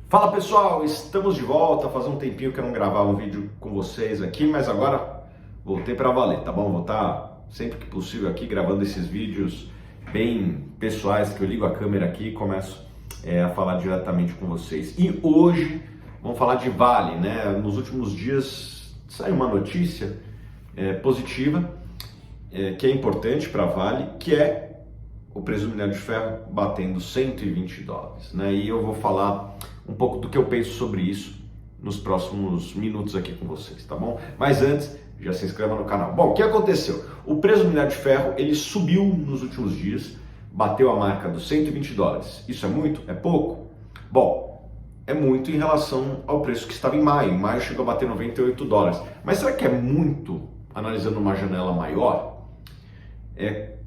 Fala pessoal, estamos de volta. Faz um tempinho que eu não gravava um vídeo com vocês aqui, mas agora voltei para valer, tá bom? Vou estar sempre que possível aqui gravando esses vídeos bem pessoais, que eu ligo a câmera aqui e começo a falar diretamente com vocês. E hoje vamos falar de Vale, né? Nos últimos dias saiu uma notícia positiva, que é importante para a Vale, que é o preço do minério de ferro batendo $120, né? E eu vou falar um pouco do que eu penso sobre isso nos próximos minutos aqui com vocês, tá bom? Mas antes, já se inscreva no canal. Bom, o que aconteceu? O preço do minério de ferro, ele subiu nos últimos dias, bateu a marca dos $120. Isso é muito? É pouco? Bom, é muito em relação ao preço que estava em maio. Em maio chegou a bater $98. Mas será que é muito, analisando uma janela maior?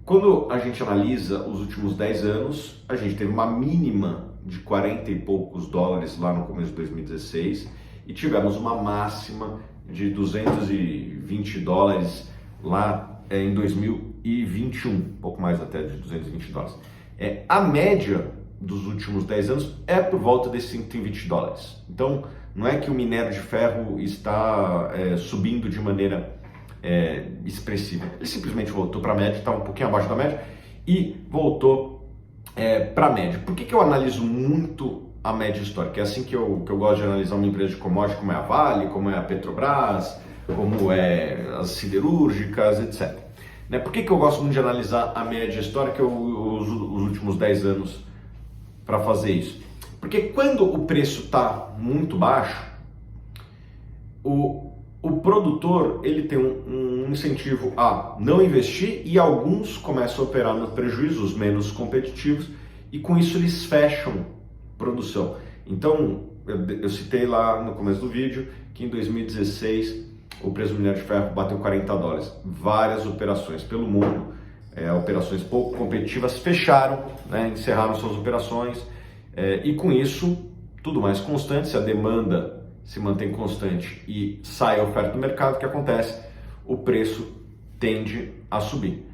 Quando a gente analisa os últimos 10 anos, a gente teve uma mínima de 40 e poucos dólares lá no começo de 2016 e tivemos uma máxima de $220 lá em 2021, um pouco mais até de $220. A média dos últimos 10 anos é por volta de $120. Então, não é que o minério de ferro está subindo de maneira expressiva. Ele simplesmente voltou para a média, está um pouquinho abaixo da média e voltou para a média. Por que eu analiso muito a média histórica? É assim que eu gosto de analisar uma empresa de commodity, como é a Vale, como é a Petrobras, como é as siderúrgicas, etc. Por que eu gosto muito de analisar a média histórica, eu uso os últimos 10 anos para fazer isso? Porque quando o preço está muito baixo, o produtor ele tem um incentivo a não investir e alguns começam a operar no prejuízo, os menos competitivos, e com isso eles fecham produção. Então, eu citei lá no começo do vídeo que em 2016 o preço do minério de ferro bateu $40. Várias operações pelo mundo, operações pouco competitivas, fecharam, encerraram suas operações, e com isso, tudo mais constante, se a demanda se mantém constante e sai a oferta do mercado, o que acontece? O preço tende a subir,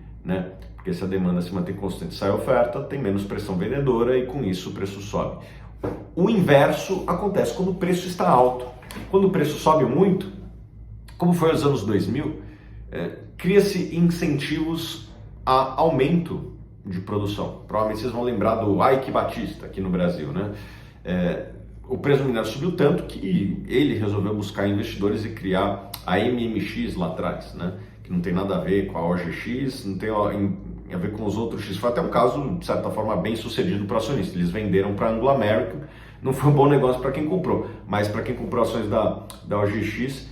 Porque se a demanda se mantém constante e sai a oferta, tem menos pressão vendedora e com isso o preço sobe. O inverso acontece quando o preço está alto. Quando o preço sobe muito, como foi nos anos 2000, cria-se incentivos a aumento de produção. Provavelmente vocês vão lembrar do Ike Batista aqui no Brasil, o preço do minério subiu tanto que ele resolveu buscar investidores e criar a MMX lá atrás, que não tem nada a ver com a OGX, não tem a ver com os outros X. Foi até um caso, de certa forma, bem sucedido para o acionista. Eles venderam para a Anglo American, não foi um bom negócio para quem comprou, mas para quem comprou ações da OGX,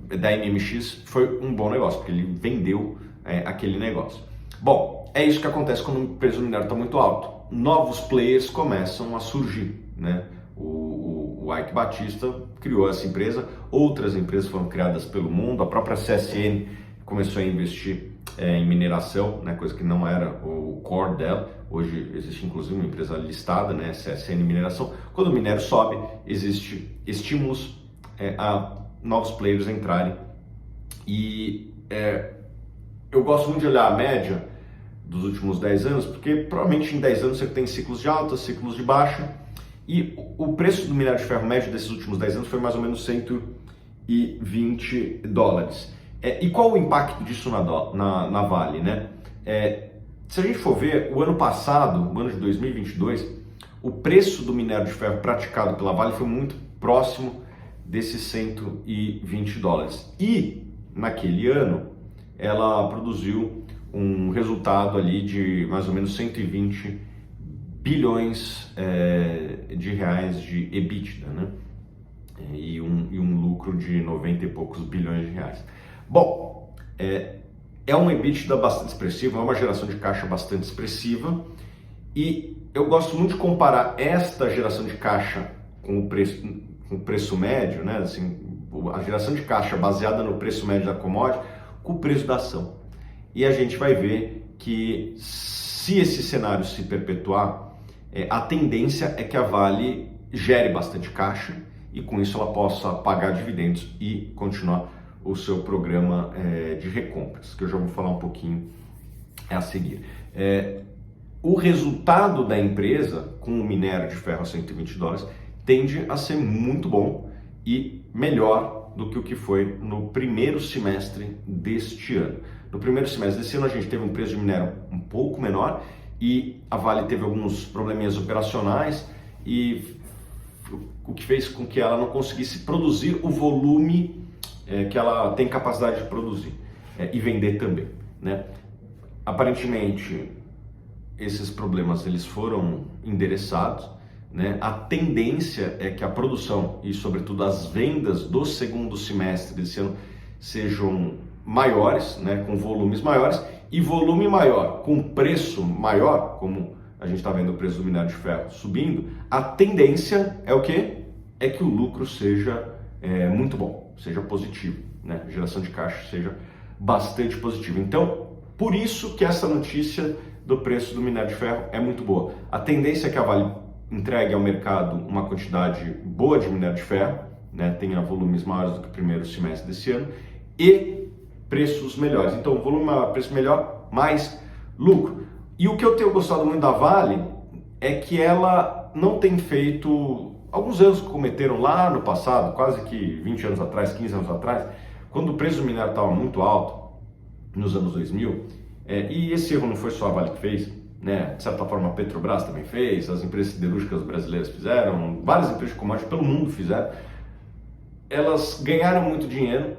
da MMX, foi um bom negócio, porque ele vendeu aquele negócio. Bom, é isso que acontece quando o preço do minério está muito alto. Novos players começam a surgir, O Ike Batista criou essa empresa, outras empresas foram criadas pelo mundo, a própria CSN começou a investir em mineração, coisa que não era o core dela. Hoje existe inclusive uma empresa listada, CSN Mineração. Quando o minério sobe, existe estímulos a novos players entrarem. E eu gosto muito de olhar a média dos últimos 10 anos, porque provavelmente em 10 anos você tem ciclos de alta, ciclos de baixa. E o preço do minério de ferro médio desses últimos 10 anos foi mais ou menos $120. E qual o impacto disso na Vale? Se a gente for ver, o ano passado, o ano de 2022, o preço do minério de ferro praticado pela Vale foi muito próximo desses $120. E naquele ano, ela produziu um resultado ali de mais ou menos 120 bilhões de reais de EBITDA, e um lucro de 90 e poucos bilhões de reais. Bom, é um EBITDA bastante expressivo, é uma geração de caixa bastante expressiva, e eu gosto muito de comparar esta geração de caixa com o preço médio, a geração de caixa baseada no preço médio da commodity com o preço da ação. E a gente vai ver que se esse cenário se perpetuar, a tendência é que a Vale gere bastante caixa e com isso ela possa pagar dividendos e continuar o seu programa de recompras, que eu já vou falar um pouquinho a seguir. O resultado da empresa com o minério de ferro a $120 tende a ser muito bom e melhor do que o que foi no primeiro semestre deste ano. No primeiro semestre desse ano a gente teve um preço de minério um pouco menor e a Vale teve alguns probleminhas operacionais e o que fez com que ela não conseguisse produzir o volume que ela tem capacidade de produzir e vender também, né? Aparentemente esses problemas eles foram endereçados, né? A tendência é que a produção e sobretudo as vendas do segundo semestre desse ano sejam maiores, né? Com volumes maiores, e volume maior com preço maior, como a gente está vendo o preço do minério de ferro subindo, a tendência é o quê? É que o lucro seja muito bom, seja positivo, né? A geração de caixa seja bastante positiva. Então, por isso que essa notícia do preço do minério de ferro é muito boa. A tendência é que a Vale entregue ao mercado uma quantidade boa de minério de ferro, né? Tenha volumes maiores do que o primeiro semestre desse ano e preços melhores. Então, volume maior, preço melhor, mais lucro. E o que eu tenho gostado muito da Vale é que ela não tem feito alguns erros que cometeram lá no passado, quase que 20 anos atrás, 15 anos atrás, quando o preço do minério estava muito alto, nos anos 2000, e esse erro não foi só a Vale que fez, né? De certa forma a Petrobras também fez, as empresas siderúrgicas brasileiras fizeram, várias empresas de commodities pelo mundo fizeram. Elas ganharam muito dinheiro,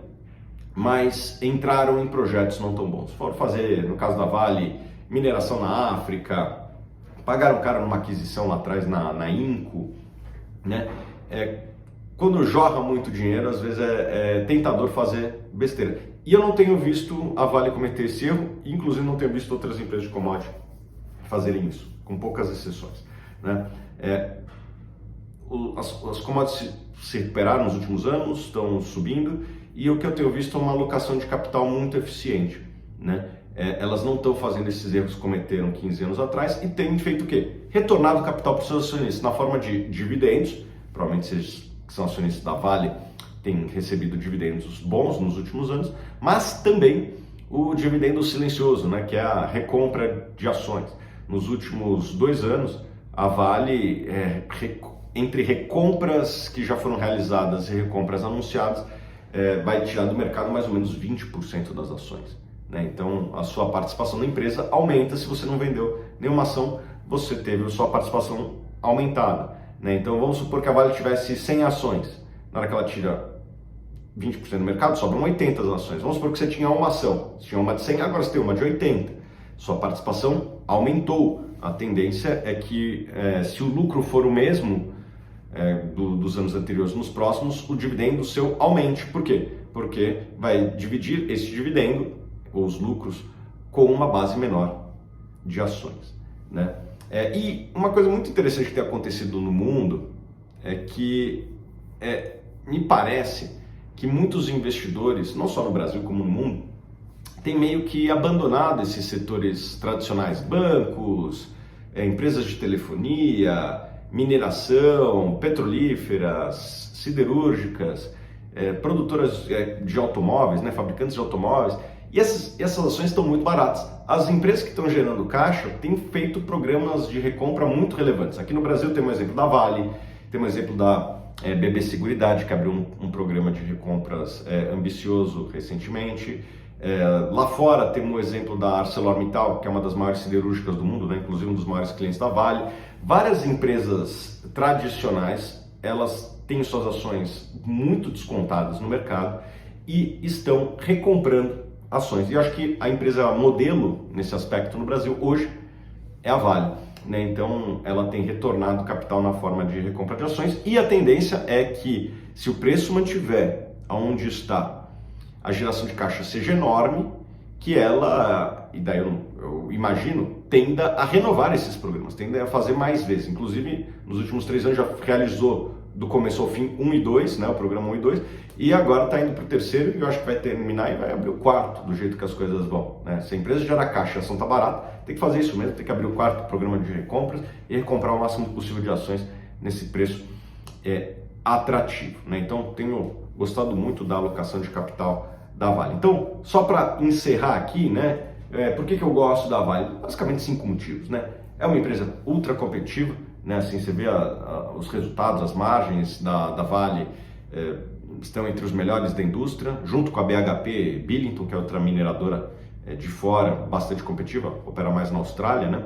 mas entraram em projetos não tão bons. Foram fazer, no caso da Vale, mineração na África, pagaram caro numa aquisição lá atrás na Inco, né? Quando jorra muito dinheiro, às vezes é tentador fazer besteira. E eu não tenho visto a Vale cometer esse erro, inclusive não tenho visto outras empresas de commodity fazerem isso, com poucas exceções, né? As commodities se recuperaram nos últimos anos, estão subindo, e o que eu tenho visto é uma alocação de capital muito eficiente, né? Elas não estão fazendo esses erros que cometeram 15 anos atrás e têm feito o quê? Retornado capital para os seus acionistas na forma de dividendos. Provavelmente vocês que são acionistas da Vale têm recebido dividendos bons nos últimos anos, mas também o dividendo silencioso, né? Que é a recompra de ações. Nos últimos 2 anos, a Vale, entre recompras que já foram realizadas e recompras anunciadas, vai tirar do mercado mais ou menos 20% das ações, né? Então, a sua participação na empresa aumenta. Se você não vendeu nenhuma ação, você teve a sua participação aumentada, né? Então, vamos supor que a Vale tivesse 100 ações. Na hora que ela tira 20% do mercado, sobram 80 ações. Vamos supor que você tinha uma ação. Você tinha uma de 100, agora você tem uma de 80. Sua participação aumentou. A tendência é que, se o lucro for o mesmo dos anos anteriores nos próximos, o dividendo seu aumente. Por quê? Porque vai dividir esse dividendo, ou os lucros, com uma base menor de ações, né? E uma coisa muito interessante que tem acontecido no mundo é que me parece que muitos investidores, não só no Brasil como no mundo, têm meio que abandonado esses setores tradicionais, bancos, empresas de telefonia, mineração, petrolíferas, siderúrgicas, produtoras de automóveis, né, fabricantes de automóveis, e essas ações estão muito baratas. As empresas que estão gerando caixa têm feito programas de recompra muito relevantes. Aqui no Brasil tem um exemplo da Vale, tem um exemplo da BB Seguridade, que abriu um programa de recompras ambicioso recentemente. Lá fora tem um exemplo da ArcelorMittal, que é uma das maiores siderúrgicas do mundo, né? Inclusive um dos maiores clientes da Vale. Várias empresas tradicionais, elas têm suas ações muito descontadas no mercado e estão recomprando ações. E eu acho que a empresa modelo nesse aspecto no Brasil hoje é a Vale, né? Então ela tem retornado capital na forma de recompra de ações, e a tendência é que, se o preço mantiver onde está, a geração de caixa seja enorme, que ela, e daí eu imagino, tenda a renovar esses programas, tenda a fazer mais vezes. Inclusive, nos últimos 3 anos já realizou do começo ao fim 1 e 2, né, o programa 1 e 2, e agora está indo para o terceiro, e eu acho que vai terminar e vai abrir o quarto, do jeito que as coisas vão, né? Se a empresa gera caixa e a ação está barata, tem que fazer isso mesmo, tem que abrir o quarto programa de recompras e recomprar o máximo possível de ações nesse preço atrativo, né? Então, tenho gostado muito da alocação de capital da Vale. Então, só para encerrar aqui, né, por que eu gosto da Vale? Basicamente 5 motivos, né? É uma empresa ultra competitiva, né? Assim, você vê os resultados, as margens da Vale estão entre os melhores da indústria, junto com a BHP Billiton, que é outra mineradora de fora, bastante competitiva, opera mais na Austrália, né?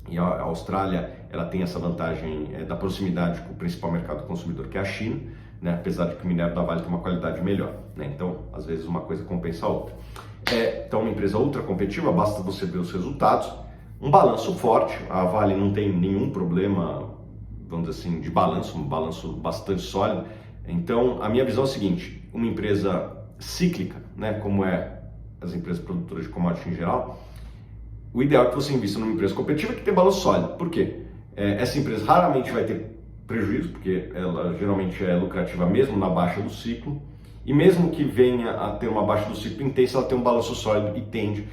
E a Austrália, ela tem essa vantagem da proximidade com o principal mercado consumidor, que é a China, né? Apesar de que o minério da Vale tem uma qualidade melhor, né? Então, às vezes uma coisa compensa a outra. Então, uma empresa ultra competitiva, basta você ver os resultados, um balanço forte, a Vale não tem nenhum problema, vamos dizer assim, de balanço, um balanço bastante sólido. Então, a minha visão é a seguinte: uma empresa cíclica, né, como é as empresas produtoras de commodity em geral, o ideal é que você invista numa empresa competitiva que tem balanço sólido. Por quê? Essa empresa raramente vai ter prejuízo, porque ela geralmente é lucrativa mesmo na baixa do ciclo, e mesmo que venha a ter uma baixa do ciclo intensa, ela tem um balanço sólido e tende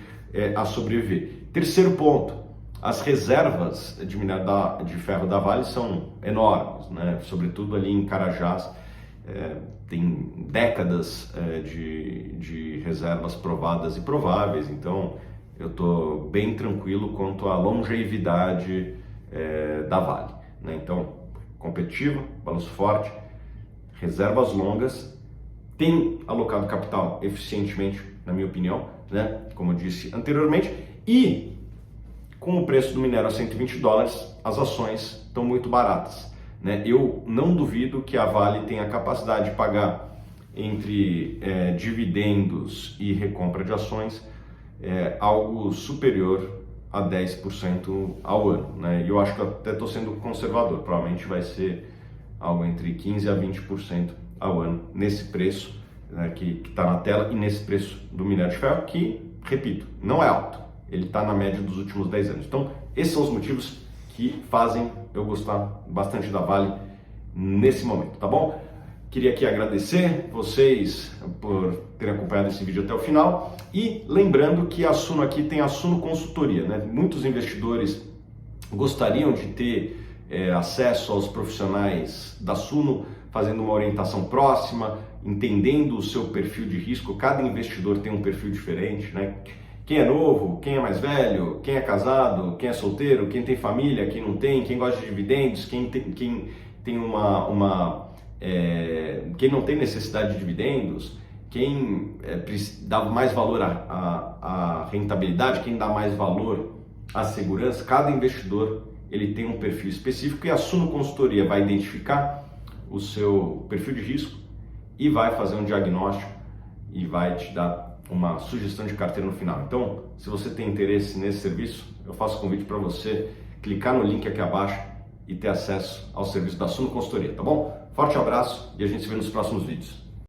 a sobreviver. Terceiro ponto: as reservas de minério de ferro da Vale são enormes, né? Sobretudo ali em Carajás, tem décadas de reservas provadas e prováveis, então eu estou bem tranquilo quanto à longevidade da Vale, né? Então, competitiva, balanço forte, reservas longas, tem alocado capital eficientemente, na minha opinião, né? Como eu disse anteriormente, e com o preço do minério a $120, as ações estão muito baratas, né? Eu não duvido que a Vale tenha a capacidade de pagar entre dividendos e recompra de ações algo superior a 10% ao ano, né? E eu acho que eu até estou sendo conservador, provavelmente vai ser algo entre 15% a 20% ao ano, nesse preço, né, que está na tela, e nesse preço do minério de ferro, que, repito, não é alto, ele está na média dos últimos 10 anos. Então, esses são os motivos que fazem eu gostar bastante da Vale nesse momento, tá bom? Queria aqui agradecer vocês por terem acompanhado esse vídeo até o final, e lembrando que a Suno aqui tem a Suno Consultoria, né? Muitos investidores gostariam de ter acesso aos profissionais da Suno, fazendo uma orientação próxima, entendendo o seu perfil de risco. Cada investidor tem um perfil diferente, né? Quem é novo, quem é mais velho, quem é casado, quem é solteiro, quem tem família, quem não tem, quem gosta de dividendos, quem não tem necessidade de dividendos, quem dá mais valor à rentabilidade, quem dá mais valor à segurança. Cada investidor ele tem um perfil específico, e a Suno Consultoria vai identificar o seu perfil de risco e vai fazer um diagnóstico e vai te dar uma sugestão de carteira no final. Então, se você tem interesse nesse serviço, eu faço convite para você clicar no link aqui abaixo e ter acesso ao serviço da Suno Consultoria, tá bom? Forte abraço e a gente se vê nos próximos vídeos.